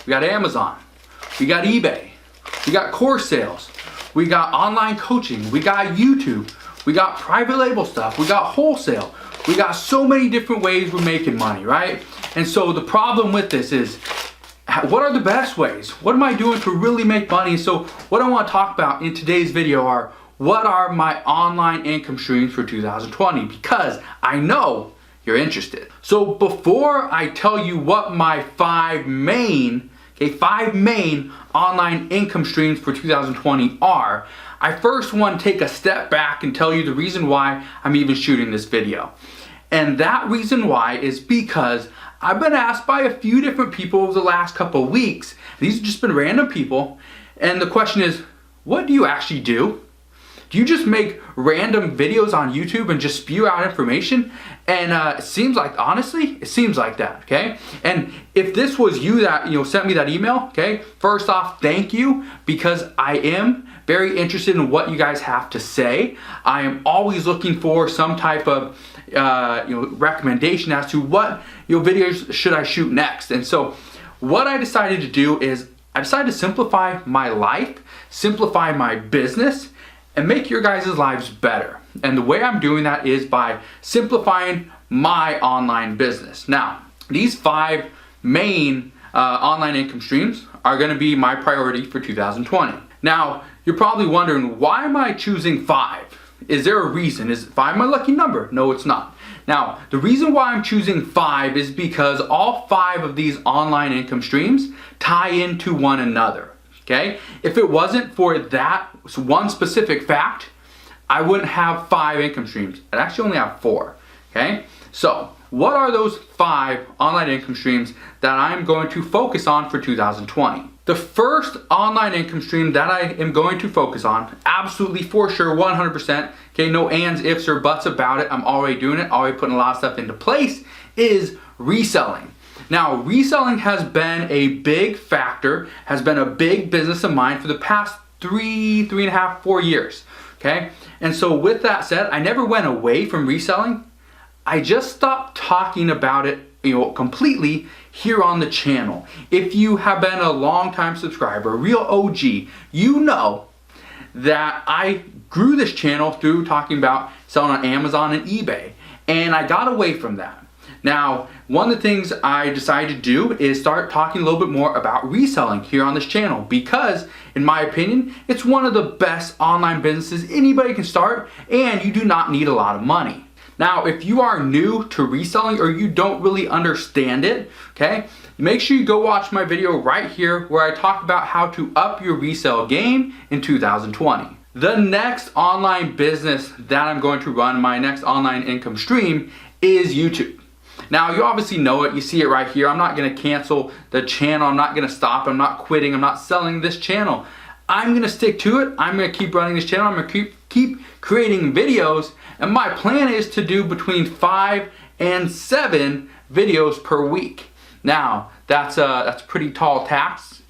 we got Amazon, we got eBay, we got course sales, we got online coaching, we got YouTube, we got private label stuff, we got wholesale. We got so many different ways we're making money, right? And so the problem with this is, what are the best ways? What am I doing to really make money? So what I want to talk about in today's video are, what are my online income streams for 2020? Because I know you're interested. So before I tell you what my five main online income streams for 2020 are, I first want to take a step back and tell you the reason why I'm even shooting this video. And that reason why is because I've been asked by a few different people over the last couple of weeks. These have just been random people. And the question is, what do you actually do? Do you just make random videos on YouTube and just spew out information? And it seems like, honestly, it seems like that, okay? And if this was you that sent me that email, okay, first off, thank you, because I am very interested in what you guys have to say. I am always looking for some type of recommendation as to what videos should I shoot next. And so what I decided to do is I decided to simplify my life, simplify my business, and make your guys' lives better. And the way I'm doing that is by simplifying my online business. Now, these five main online income streams are going to be my priority for 2020. Now, you're probably wondering, why am I choosing 5? Is there a reason? Is 5 my lucky number? No, it's not. Now, the reason why I'm choosing 5 is because all 5 of these online income streams tie into one another. Okay? If it wasn't for that one specific fact, I wouldn't have 5 income streams. I'd actually only have 4. Okay? So, what are those 5 online income streams that I'm going to focus on for 2020? The first online income stream that I am going to focus on, absolutely for sure, 100%, okay, no ands, ifs, or buts about it, I'm already doing it, already putting a lot of stuff into place, is reselling. Now, reselling has been a big factor, has been a big business of mine for the past 3.5, 4 years, okay? And so with that said, I never went away from reselling. I just stopped talking about it completely here on the channel. If you have been a long-time subscriber, a real OG, you know that I grew this channel through talking about selling on Amazon and eBay, and I got away from that. Now, one of the things I decided to do is start talking a little bit more about reselling here on this channel, because in my opinion, it's one of the best online businesses anybody can start, and you do not need a lot of money. Now, if you are new to reselling or you don't really understand it, okay, make sure you go watch my video right here where I talk about how to up your resale game in 2020. The next online business that I'm going to run, my next online income stream, is YouTube. Now, you obviously know it, you see it right here. I'm not gonna cancel the channel, I'm not gonna stop, I'm not quitting, I'm not selling this channel. I'm gonna stick to it, I'm gonna keep running this channel, I'm gonna keep creating videos, and my plan is to do between 5 and 7 videos per week. Now, that's a pretty tall task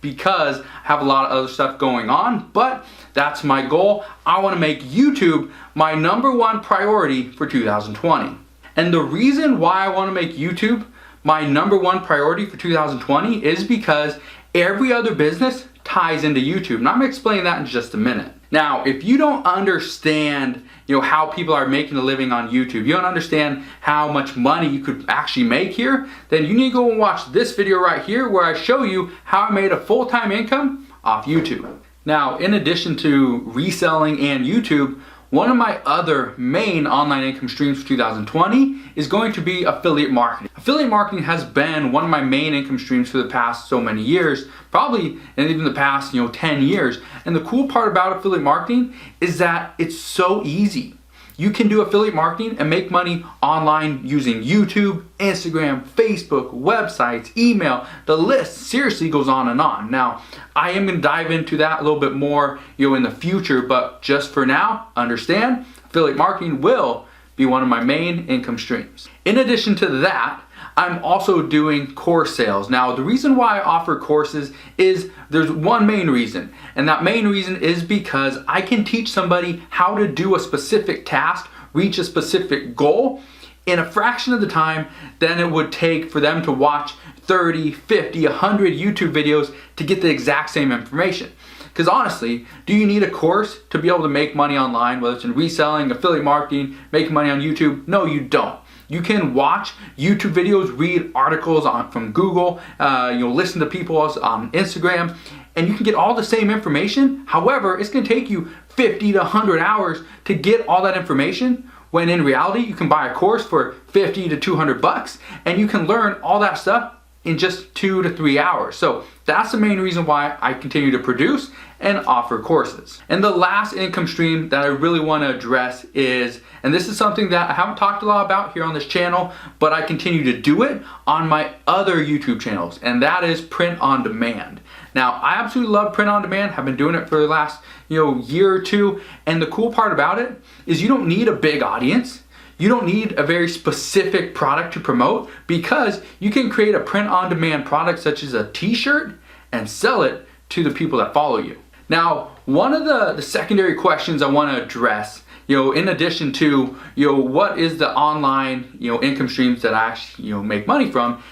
because I have a lot of other stuff going on, but that's my goal. I wanna make YouTube my #1 priority for 2020. And the reason why I wanna make YouTube my #1 priority for 2020 is because every other business ties into YouTube. And I'm gonna explain that in just a minute. Now, if you don't understand how people are making a living on YouTube, you don't understand how much money you could actually make here, then you need to go and watch this video right here where I show you how I made a full-time income off YouTube. Now, in addition to reselling and YouTube, one of my other main online income streams for 2020 is going to be affiliate marketing. Affiliate marketing has been one of my main income streams for the past so many years, probably and even the past 10 years. And the cool part about affiliate marketing is that it's so easy. You can do affiliate marketing and make money online using YouTube, Instagram, Facebook, websites, email. The list seriously goes on and on. Now, I am going to dive into that a little bit more in the future, but just for now, understand, affiliate marketing will be one of my main income streams. In addition to that, I'm also doing course sales. Now, the reason why I offer courses is there's one main reason, and that main reason is because I can teach somebody how to do a specific task, reach a specific goal in a fraction of the time than it would take for them to watch 30, 50, 100 YouTube videos to get the exact same information. Because honestly, do you need a course to be able to make money online, whether it's in reselling, affiliate marketing, making money on YouTube? No, you don't. You can watch YouTube videos, read articles from Google, listen to people on Instagram, and you can get all the same information. However, it's going to take you 50 to 100 hours to get all that information, when in reality, you can buy a course for 50 to 200 bucks, and you can learn all that stuff in just 2 to 3 hours. So that's the main reason why I continue to produce and offer courses. And the last income stream that I really want to address is, and this is something that I haven't talked a lot about here on this channel, but I continue to do it on my other YouTube channels, and that is print on demand. Now, I absolutely love print on demand. I've been doing it for the last year or two, and the cool part about it is you don't need a big audience. You don't need a very specific product to promote, because you can create a print-on-demand product such as a t-shirt and sell it to the people that follow you. Now, one of the secondary questions I want to address, in addition to, what is the online, income streams that I actually, make money from,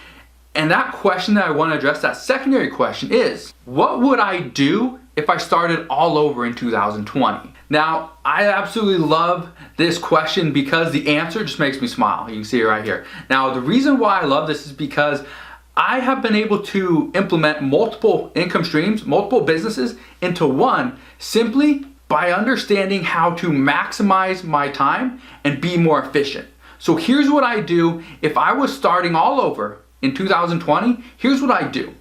and that question that I want to address, that secondary question is, what would I do if I started all over in 2020? Now, I absolutely love this question because the answer just makes me smile. You can see it right here. Now, the reason why I love this is because I have been able to implement multiple income streams, multiple businesses into one, simply by understanding how to maximize my time and be more efficient. So here's what I do if I was starting all over in 2020. Here's what I'd do.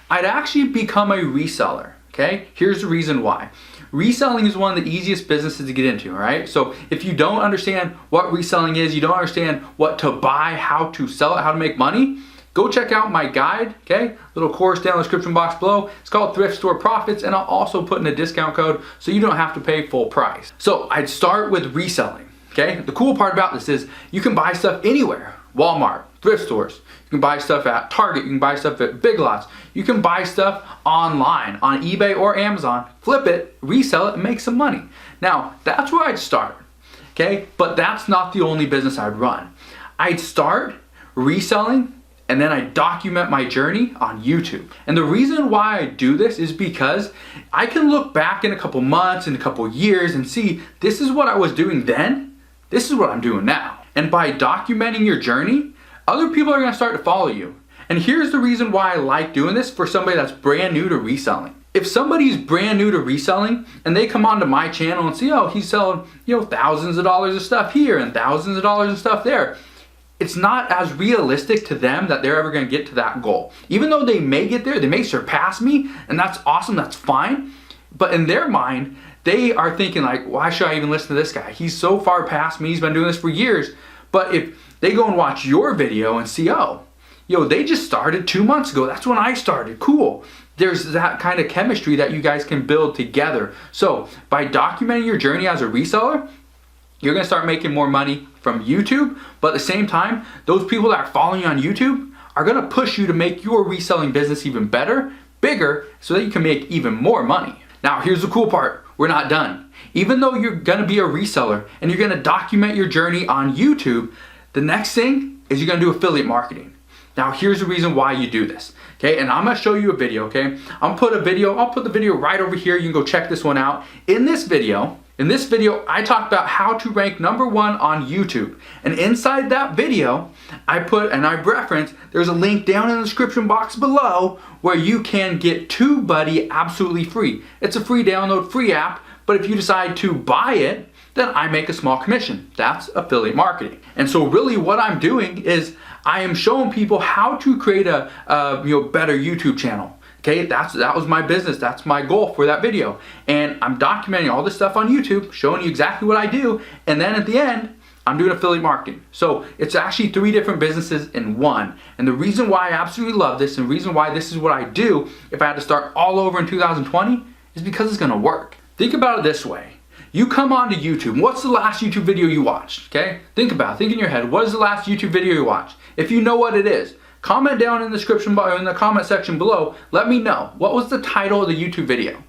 I'd actually become a reseller, okay? Here's the reason why. Reselling is one of the easiest businesses to get into, all right? So if you don't understand what reselling is, you don't understand what to buy, how to sell it, how to make money, go check out my guide, okay? Little course down in the description box below. It's called Thrift Store Profits, and I'll also put in a discount code so you don't have to pay full price. So I'd start with reselling, okay? The cool part about this is you can buy stuff anywhere. Walmart, thrift stores. You can buy stuff at Target. You can buy stuff at Big Lots. You can buy stuff online on eBay or Amazon, flip it, resell it, and make some money. Now, that's where I'd start, okay? But that's not the only business I'd run. I'd start reselling, and then I document my journey on YouTube. And the reason why I do this is because I can look back in a couple months and a couple years and see, this is what I was doing then, this is what I'm doing now. And by documenting your journey, other people are gonna start to follow you. And here's the reason why I like doing this for somebody that's brand new to reselling. If somebody's brand new to reselling and they come onto my channel and see, oh, he's selling, thousands of dollars of stuff here and thousands of dollars of stuff there, it's not as realistic to them that they're ever gonna get to that goal. Even though they may get there, they may surpass me, and that's awesome, that's fine. But in their mind, they are thinking like, why should I even listen to this guy? He's so far past me, he's been doing this for years. But if they go and watch your video and see, oh, they just started 2 months ago, that's when I started, cool. There's that kind of chemistry that you guys can build together. So by documenting your journey as a reseller, you're gonna start making more money from YouTube, but at the same time, those people that are following you on YouTube are gonna push you to make your reselling business even better, bigger, so that you can make even more money. Now, here's the cool part, we're not done. Even though you're gonna be a reseller and you're gonna document your journey on YouTube, the next thing is you're gonna do affiliate marketing. Now, here's the reason why you do this, okay? And I'm gonna show you a video, okay? I'll put the video right over here. You can go check this one out. In this video, I talked about how to rank #1 on YouTube. And inside that video, I referenced, there's a link down in the description box below where you can get TubeBuddy absolutely free. It's a free download, free app, but if you decide to buy it, then I make a small commission. That's affiliate marketing. And so really what I'm doing is I am showing people how to create a better YouTube channel. Okay, that was my business. That's my goal for that video. And I'm documenting all this stuff on YouTube, showing you exactly what I do. And then at the end, I'm doing affiliate marketing. So it's actually 3 different businesses in one. And the reason why I absolutely love this and the reason why this is what I do if I had to start all over in 2020 is because it's gonna work. Think about it this way. You come onto YouTube. What's the last YouTube video you watched? Okay? Think in your head. What is the last YouTube video you watched? If you know what it is, comment down in the in the comment section below. Let me know. What was the title of the YouTube video?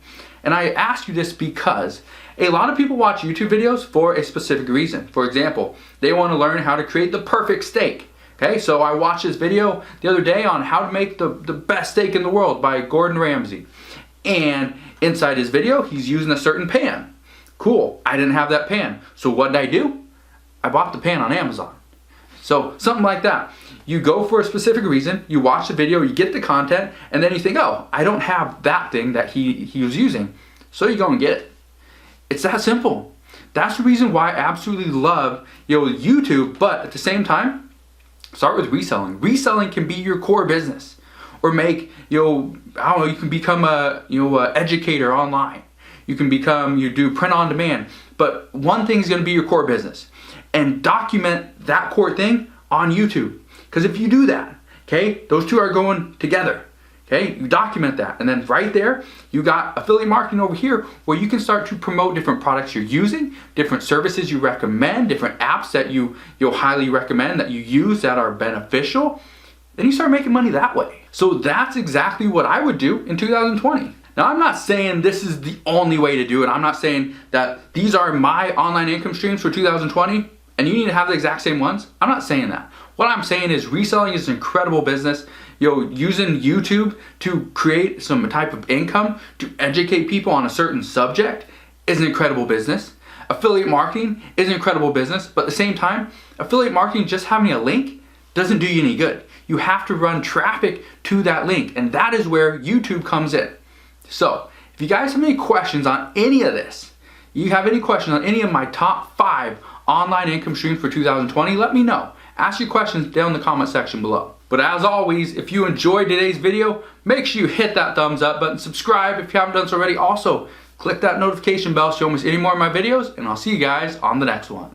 And I ask you this because a lot of people watch YouTube videos for a specific reason. For example, they want to learn how to create the perfect steak. Okay, so I watched this video the other day on how to make the best steak in the world by Gordon Ramsay. And inside his video, he's using a certain pan. Cool, I didn't have that pan. So what did I do? I bought the pan on Amazon. So something like that. You go for a specific reason, you watch the video, you get the content, and then you think, oh, I don't have that thing that he was using. So you go and get it. It's that simple. That's the reason why I absolutely love YouTube, but at the same time, start with reselling. Reselling can be your core business, or make I don't know. You can become a educator online. You can you do print on demand. But one thing is going to be your core business, and document that core thing on YouTube. Because if you do that, okay, those two are going together. Okay, you document that, and then right there, you got affiliate marketing over here where you can start to promote different products you're using, different services you recommend, different apps that you'll highly recommend that you use that are beneficial. Then you start making money that way. So that's exactly what I would do in 2020. Now, I'm not saying this is the only way to do it. I'm not saying that these are my online income streams for 2020 and you need to have the exact same ones. I'm not saying that. What I'm saying is reselling is an incredible business. Using YouTube to create some type of income to educate people on a certain subject is an incredible business. Affiliate marketing is an incredible business, but at the same time, affiliate marketing, just having a link, doesn't do you any good. You have to run traffic to that link, and that is where YouTube comes in. So, if you guys have any questions on any of this, you have any questions on any of my top 5 online income streams for 2020, let me know. Ask your questions down in the comment section below. But as always, if you enjoyed today's video, make sure you hit that thumbs up button, subscribe if you haven't done so already. Also, click that notification bell so you don't miss any more of my videos, and I'll see you guys on the next one.